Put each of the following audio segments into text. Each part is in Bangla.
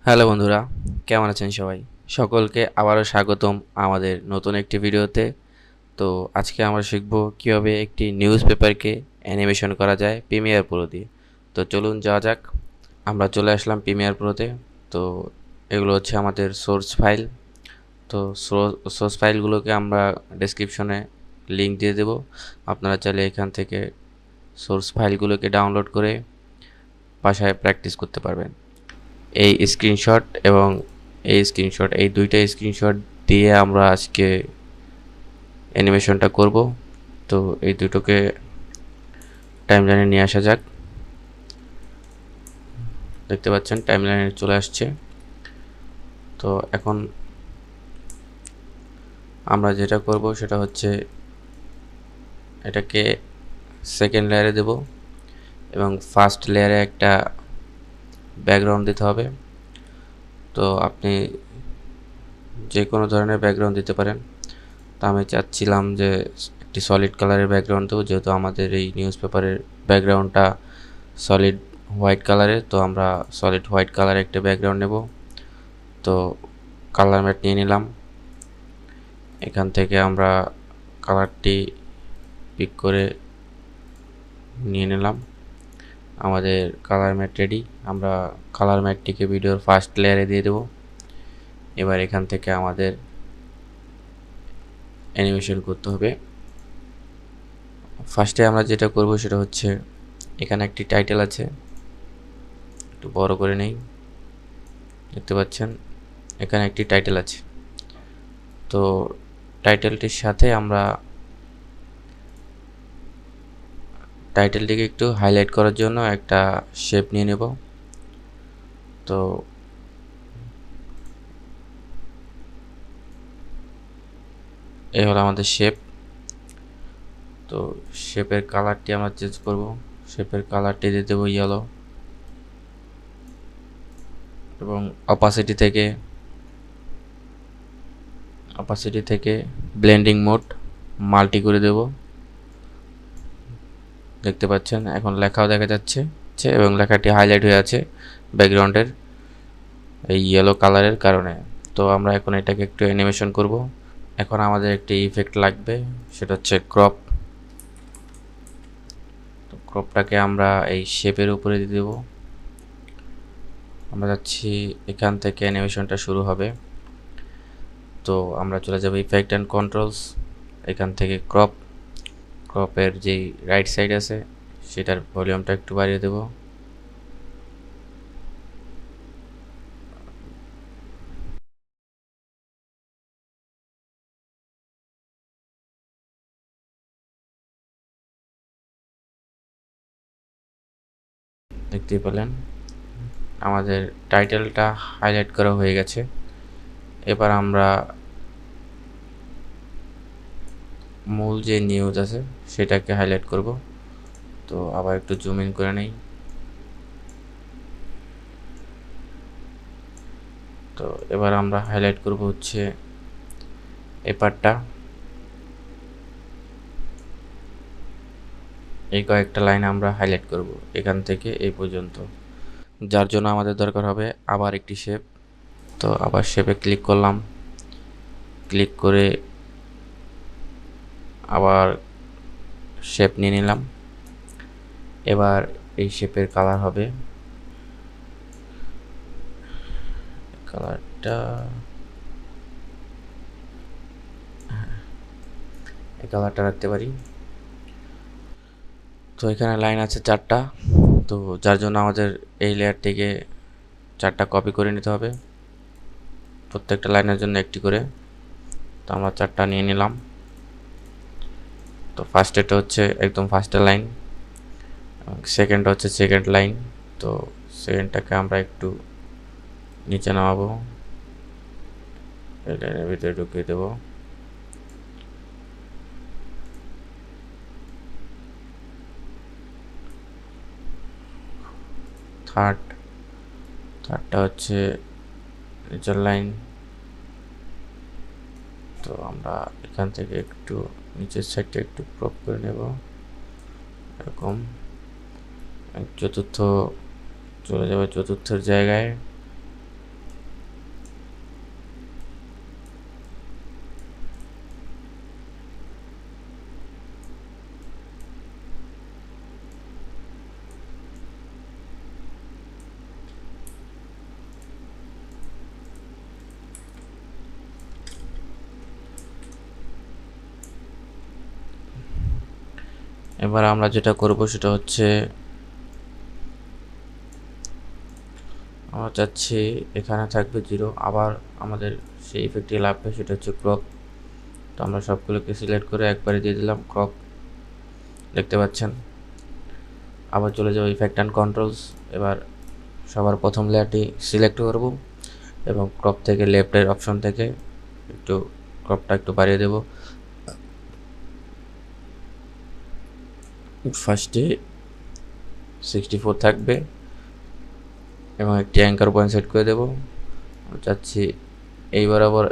হ্যালো বন্ধুরা, কেমন আছেন সবাই? সকলকে আবারও স্বাগতম আমাদের নতুন একটি ভিডিওতে। তো আজকে আমরা শিখব কীভাবে একটি নিউজ পেপারকে অ্যানিমেশন করা যায় প্রিমিয়ার প্রো দিয়ে। তো চলুন যাওয়া যাক। আমরা চলে আসলাম প্রিমিয়ার প্রোতে। তো এগুলো হচ্ছে আমাদের সোর্স ফাইল। তো সোর্স ফাইলগুলোকে আমরা ডেসক্রিপশনে লিঙ্ক দিয়ে দেব। আপনারা চাইলে এখান থেকে সোর্স ফাইলগুলোকে ডাউনলোড করে বাসায় প্র্যাকটিস করতে পারবেন। এই স্ক্রিনশট এবং এই দুইটা স্ক্রিনশট দিয়ে আমরা আজকে অ্যানিমেশনটা করব। তো এই দুটোকে টাইমলাইনে নিয়ে আসা যাক। দেখতে পাচ্ছেন টাইমলাইনে চলে আসছে। তো এখন আমরা যেটা করব সেটা হচ্ছে এটাকে সেকেন্ড লেয়ারে দেব এবং ফার্স্ট লেয়ারে একটা ব্যাকগ্রাউন্ড দিতে হবে। তো আপনি যে কোনো ধরনের ব্যাকগ্রাউন্ড দিতে পারেন। তো আমি চাচ্ছিলাম যে একটি সলিড কালারের ব্যাকগ্রাউন্ড দেবো, যেহেতু আমাদের এই নিউজ পেপারের ব্যাকগ্রাউন্ডটা সলিড হোয়াইট কালারের। তো আমরা সলিড হোয়াইট কালারের একটা ব্যাকগ্রাউন্ড নেব। তো কালার ম্যাট নিয়ে নিলাম। এখান থেকে আমরা কালারটি পিক করে নিয়ে নিলাম। আমাদের কালার ম্যাট রেডি। আমরা কালার ম্যাটটিকে ভিডিওর ফার্স্ট লেয়ারে দিয়ে দেব। এবার এখান থেকে আমাদের অ্যানিমেশন করতে হবে। ফার্স্টে আমরা যেটা করব সেটা হচ্ছে এখানে একটি টাইটেল আছে, একটু বড় করে নেই। দেখতে পাচ্ছেন এখানে একটি টাইটেল আছে। তো টাইটেলটির সাথে আমরা টাইটেলটিকে একটু হাইলাইট করার জন্য একটা শেপ নিয়ে নেব। তো এই হলো আমাদের শেপ। তো শেপের কালারটি আমরা চেঞ্জ করব। শেপের কালারটি দিয়ে দেবো ইয়েলো এবং অপাসিটি থেকে ব্লেন্ডিং মোড মাল্টি করে দেব। দেখতে পাচ্ছেন এখন লেখাও দেখা যাচ্ছে এবং লেখাটি হাইলাইট হয়ে আছে ব্যাকগ্রাউন্ডের এই ইয়েলো কালারের কারণে। তো আমরা এখন এটাকে একটু অ্যানিমেশন করব। এখন আমাদের একটি ইফেক্ট লাগবে, সেটা হচ্ছে ক্রপ। তো ক্রপটাকে আমরা এই শেপের উপরে দিয়ে দেব। আমরা যাচ্ছি এখান থেকে অ্যানিমেশনটা শুরু হবে। তো আমরা চলে যাব ইফেক্ট অ্যান্ড কন্ট্রোলস। এখান থেকে ক্রপের যেই রাইট সাইড আছে সেটার ভলিউমটা একটু বাড়িয়ে দেব। দেখতেই পেলেন আমাদের টাইটেলটা হাইলাইট করা হয়ে গেছে। এবার আমরা মূল যে নিউজ আছে সেটাকে হাইলাইট করব। তো আবার একটু জুম ইন করে নেই। তো এবার আমরা হাইলাইট করব হচ্ছে এই পার্টটা। এই কয়েকটা লাইন আমরা হাইলাইট করব এখান থেকে এই পর্যন্ত, যার জন্য আমাদের দরকার হবে আবার একটি শেপ। তো আবার শেপে ক্লিক করলাম, ক্লিক করে আবার শেপ নিয়ে নিলাম। এবার এই শেপের কালার হবে, কালারটা এই কালারটা রাখতে পারি। তো এখানে লাইন আছে 4টা। তো যার জন্য আমাদের এই লেয়ারটিকে 4টা কপি করে নিতে হবে, প্রত্যেকটা লাইনের জন্য একটি করে। তো আমরা 4টা নিয়ে নিলাম। তো ফার্স্টেরটা হচ্ছে একদম ফার্স্টের লাইন, সেকেন্ড হচ্ছে সেকেন্ড লাইন। তো সেকেন্ডটাকে আমরা একটু নিচে নামাবো, এই লাইনের ভিতরে ঢুকিয়ে দেবো। থার্ডটা হচ্ছে নিচের লাইন। তো আমরা এখান থেকে একটু নিচের সাইডটা একটু ক্রপ করে নেব এরকম। চতুর্থ চলে যাবে চতুর্থের জায়গায়। এবার আমরা যেটা করব সেটা হচ্ছে আমরা চাচ্ছি এখানে থাকবে 0, আবার আমাদের সেই ইফেক্টটি লাগবে, সেটা হচ্ছে ক্রপ। তো আমরা সবগুলোকে সিলেক্ট করে একবারে দিয়ে দিলাম ক্রপ, দেখতে পাচ্ছেন। আবার চলে যাবো ইফেক্ট অ্যান্ড কন্ট্রোলস। এবার সবার প্রথম লেয়ারটি সিলেক্ট করব এবং ক্রপ থেকে লেফটের অপশন থেকে একটু ক্রপটা একটু বাড়িয়ে দেব। ফার্স্টে 64 থাকবে এবং একটি অ্যাঙ্কার পয়েন্ট সেট করে দেব। চাচ্ছি এই বরাবর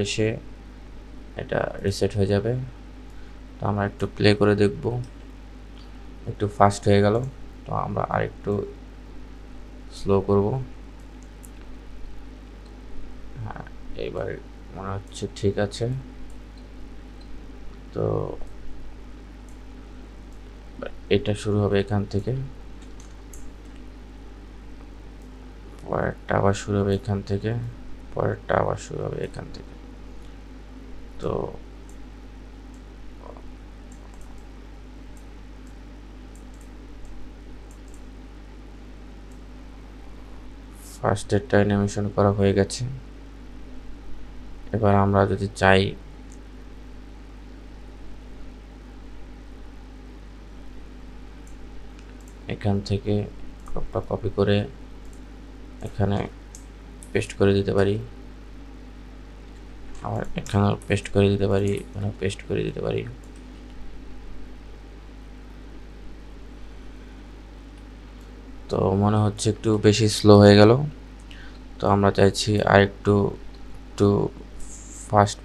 এসে এটা রিসেট হয়ে যাবে। তো আমরা একটু প্লে করে দেখব, একটু ফাস্ট হয়ে গেল। তো আমরা আরেকটু স্লো করব। হ্যাঁ, এইবার মনে হচ্ছে ঠিক আছে। তো এটা শুরু হবে এখান থেকে, পরেরটা আবার শুরু হবে এখান থেকে, পরেরটা আবার শুরু হবে এখান থেকে। তো ফার্স্টেরটা অ্যানিমেশন করা হয়ে গেছে। এবার আমরা যদি চাই এখান থেকে ক্রপটা কপি করে এখানে পেস্ট করে দিতে পারি, আবার এখানেও পেস্ট করে দিতে পারি, এখানেও পেস্ট করে দিতে পারি। তো মনে হচ্ছে একটু বেশি স্লো হয়ে গেল। তো আমরা চাইছি আর একটু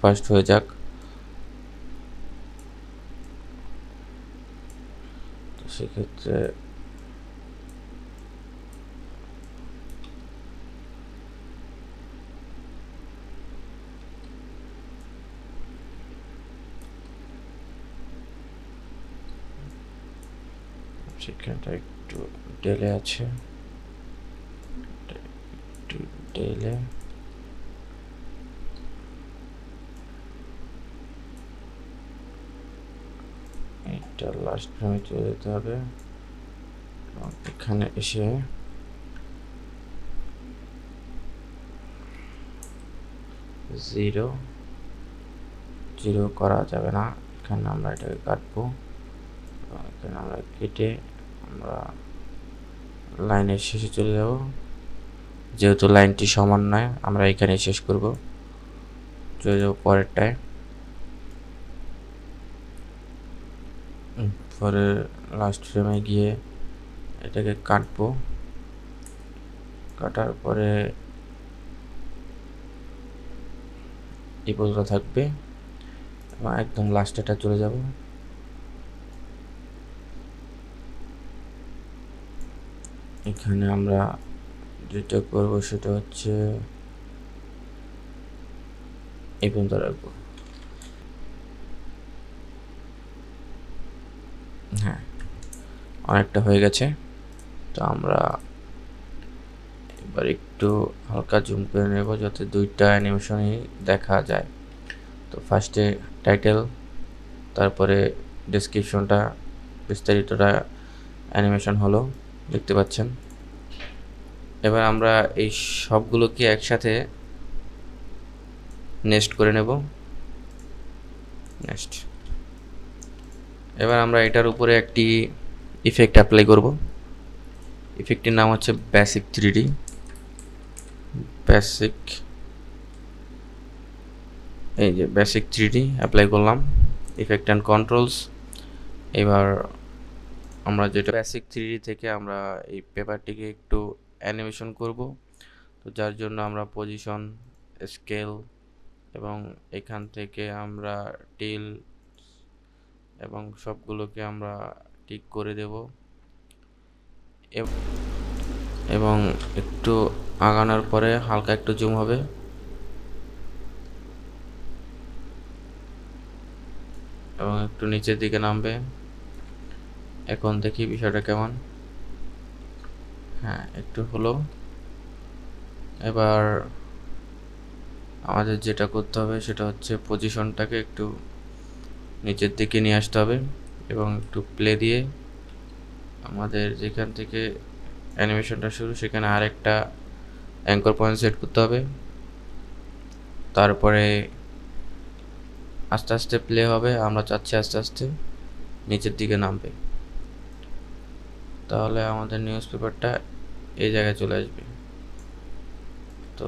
ফাস্ট হয়ে যাক। তো সেক্ষেত্রে সেখানটা একটু ডিলে আছে, একটু ডিলে। এটা লাস্ট ফ্রেমে চলে যেতে হবে এবং এখানে এসে জিরো করা যাবে না, এখানে আমরা এটাকে কাটবো এবং এখানে আমরা কেটে আমরা লাইনের শেষে চলে যাব। যেহেতু লাইনটি সমান নয়, আমরা এখানে শেষ করব। চলে যাব পরেরটায়, পরে লাস্ট ফ্রেমে গিয়ে এটাকে কাটবো। কাটার পরে এই পর্যন্ত থাকবে এবং একদম লাস্টেটা চলে যাব। এখানে আমরা যেটা করব সেটা হচ্ছে এই পর্যন্ত রাখবো। হ্যাঁ, অনেকটা হয়ে গেছে। তো আমরা এবার একটু হালকা জুম করে নেব যাতে দুইটা অ্যানিমেশনই দেখা যায়। তো ফার্স্টে টাইটেল, তারপরে ডেসক্রিপশনটা, বিস্তারিতটা অ্যানিমেশন হলো, দেখতে পাচ্ছেন। এবার আমরা এই সবগুলোকে একসাথে নেক্সট করে নেব। নেক্সট। এবার আমরা এটার উপরে একটি ইফেক্ট অ্যাপ্লাই করব। ইফেক্টটির নাম হচ্ছে বেসিক 3D। এই যে বেসিক 3D অ্যাপ্লাই করলাম, ইফেক্ট অ্যান্ড কন্ট্রোলস। এবার আমরা যেটা বেসিক 3D থেকে আমরা এই পেপারটিকে একটু অ্যানিমেশন করব। তো যার জন্য আমরা পজিশন, স্কেল এবং এখান থেকে আমরা টিল এবং সবগুলোকে আমরা ঠিক করে দেব এবং একটু আগানোর পরে হালকা একটু জুম হবে এবং একটু নিচের দিকে নামবে। এখন দেখি বিষয়টা কেমন। হ্যাঁ, একটু হলো। এবার আমাদের যেটা করতে হবে সেটা হচ্ছে পজিশনটাকে একটু নিচের দিকে নিয়ে আসতে হবে এবং একটু প্লে দিয়ে আমাদের যেখান থেকে অ্যানিমেশনটা শুরু সেখানে আরেকটা অ্যাঙ্কর পয়েন্ট সেট করতে হবে। তারপরে আস্তে আস্তে প্লে হবে, আমরা চাচ্ছি আস্তে আস্তে নিচের দিকে নামবে, তাহলে আমাদের নিউজ পেপারটা এই জায়গায় চলে আসবে। তো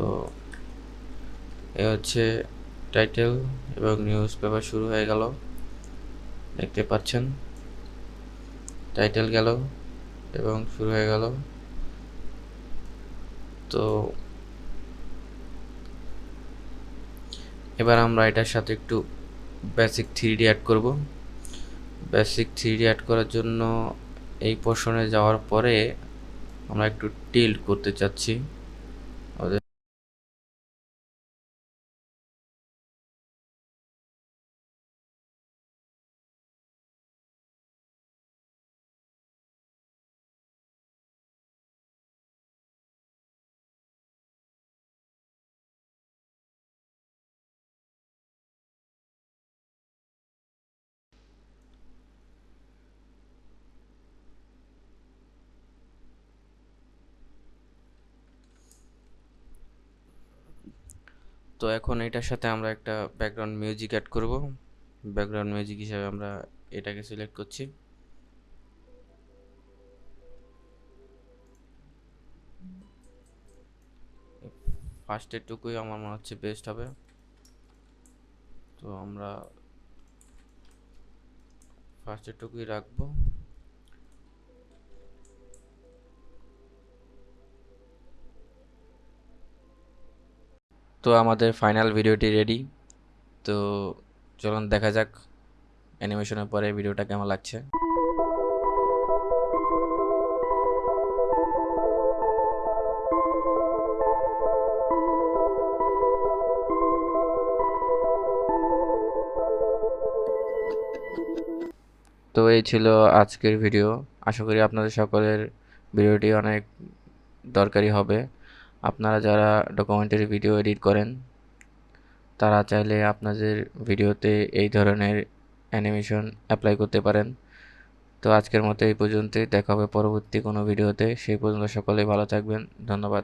এ হচ্ছে টাইটেল এবং নিউজ পেপার শুরু হয়ে গেল, দেখতে পাচ্ছেন টাইটেল গেল এবং শুরু হয়ে গেল। তো এবার আমরা এটার সাথে একটু বেসিক 3D অ্যাড করব। বেসিক 3D অ্যাড করার জন্য এই পোর্শনে যাওয়ার পরে আমরা একটু টিল্ট করতে চাচ্ছি আমাদের। তো এখন এটার সাথে আমরা একটা ব্যাকগ্রাউন্ড মিউজিক অ্যাড করব। ব্যাকগ্রাউন্ড মিউজিক হিসাবে আমরা এটাকে সিলেক্ট করছি। ফার্স্টের টুকুই আমার মনে হচ্ছে বেস্ট হবে, তো আমরা ফার্স্টের টুকুই রাখবো। তো আমাদের ফাইনাল ভিডিওটি রেডি। তো চলুন দেখা যাক অ্যানিমেশনের পরে ভিডিওটা কেমন লাগছে। তো এই ছিল আজকের ভিডিও। আশা করি আপনাদের সকলের ভিডিওটি অনেক দরকারি হবে। আপনারা যারা ডকুমেন্টারি ভিডিও এডিট করেন তারা চাইলে আপনাদের ভিডিওতে এই ধরনের অ্যানিমেশন অ্যাপ্লাই করতে পারেন। তো আজকের মতো এই পর্যন্তই, দেখা হবে পরবর্তী কোনো ভিডিওতে। সেই পর্যন্ত সকলেই ভালো থাকবেন। ধন্যবাদ।